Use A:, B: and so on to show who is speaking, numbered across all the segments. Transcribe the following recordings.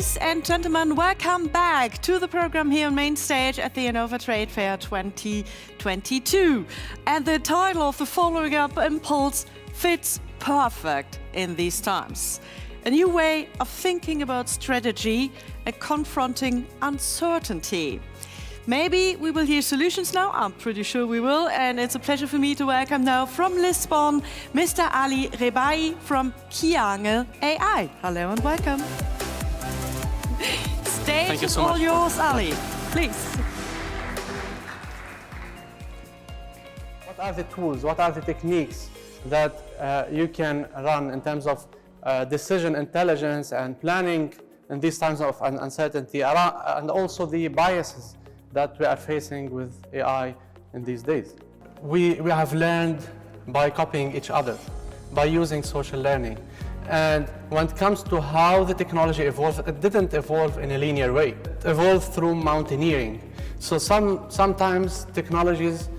A: Ladies and gentlemen, welcome back to the program here on main stage at the Hannover Trade Fair 2022. And the title of the following up impulse fits perfect in these times. A new way of thinking about strategy and confronting uncertainty. Maybe we will hear solutions now, I'm pretty sure we will, and it's a pleasure for me to welcome now from Lisbon, Mr. Ali Rebaie from Keynote AI. Hello and welcome. Stage is all yours, Ali, please.
B: What are the tools, what are the techniques that you can run in terms of decision intelligence and planning in these times of uncertainty, and also the biases that we are facing with AI in these days? We have learned by copying each other, by using social learning. And when it comes to how the technology evolved, it didn't evolve in a linear way. It evolved through mountaineering. So sometimes technologies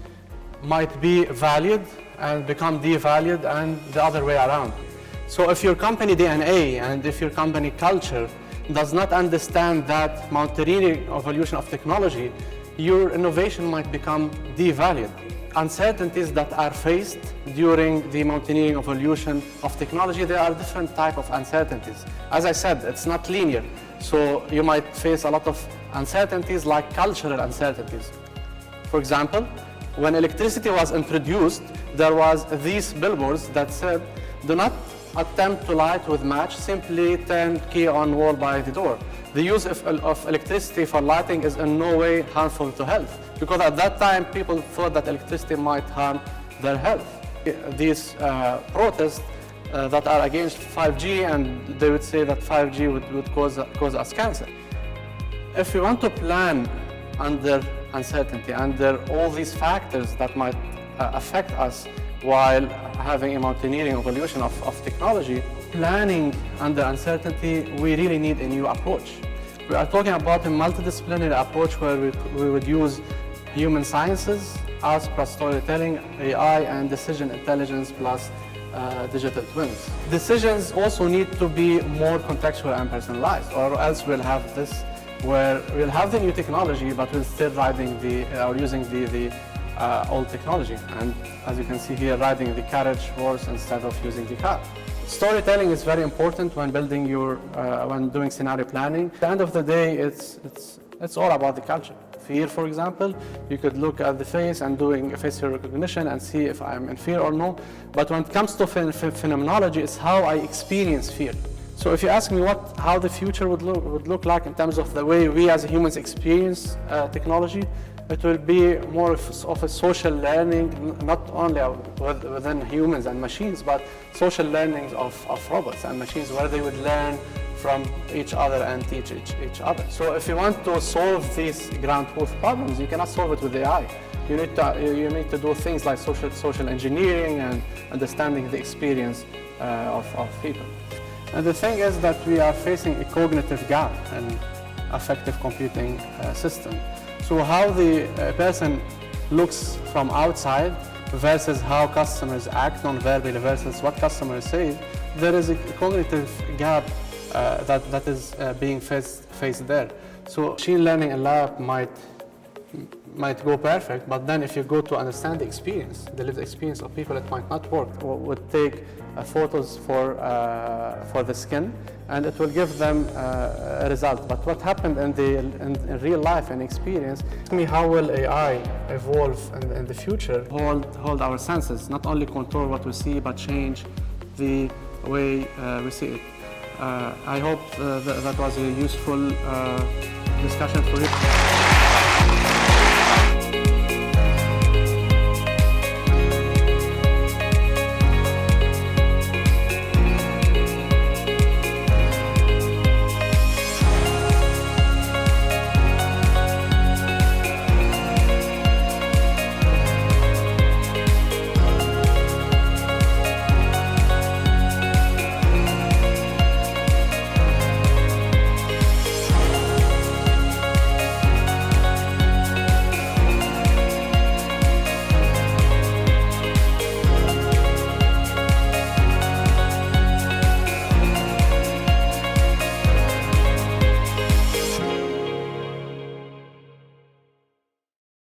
B: might be valued and become devalued, and the other way around. So if your company DNA and if your company culture does not understand that mountaineering evolution of technology, your innovation might become devalued. Uncertainties that are faced during the mountaineering evolution of technology, there are different types of uncertainties. As I said, it's not linear. So you might face a lot of uncertainties like cultural uncertainties. For example, when electricity was introduced, there was these billboards that said, do not attempt to light with match, simply turn key on wall by the door. The use of electricity for lighting is in no way harmful to health, because at that time people thought that electricity might harm their health. These protests that are against 5G, and they would say that 5G would cause us cancer. If we want to plan under uncertainty, under all these factors that might affect us while having a mountaineering evolution of technology, planning under uncertainty, we really need a new approach. We are talking about a multidisciplinary approach where we would use human sciences, us plus storytelling, AI, and decision intelligence plus digital twins. Decisions also need to be more contextual and personalized, or else we'll have this where we'll have the new technology, but we're still using the old technology. And as you can see here, riding the carriage horse instead of using the car. Storytelling is very important when building when doing scenario planning. At the end of the day, it's all about the culture. Fear, for example, you could look at the face and doing facial recognition and see if I'm in fear or no. But when it comes to phenomenology, it's how I experience fear. So if you ask me how the future would look like in terms of the way we as humans experience technology, it will be more of a social learning, not only within humans and machines, but social learning of robots and machines, where they would learn from each other and teach each other. So if you want to solve these ground truth problems, you cannot solve it with AI. You need to do things like social engineering and understanding the experience of people. And the thing is that we are facing a cognitive gap in effective computing system. So how the person looks from outside versus how customers act non-verbally versus what customers say, there is a cognitive gap that is being faced there. So machine learning in lab might go perfect, but then if you go to understand the experience, the lived experience of people, it might not work. Or would take photos for the skin, and it will give them a result. But what happened in real life and experience? How will AI evolve in the future? Hold our senses, not only control what we see, but change the way we see it. I hope that was a useful discussion for you.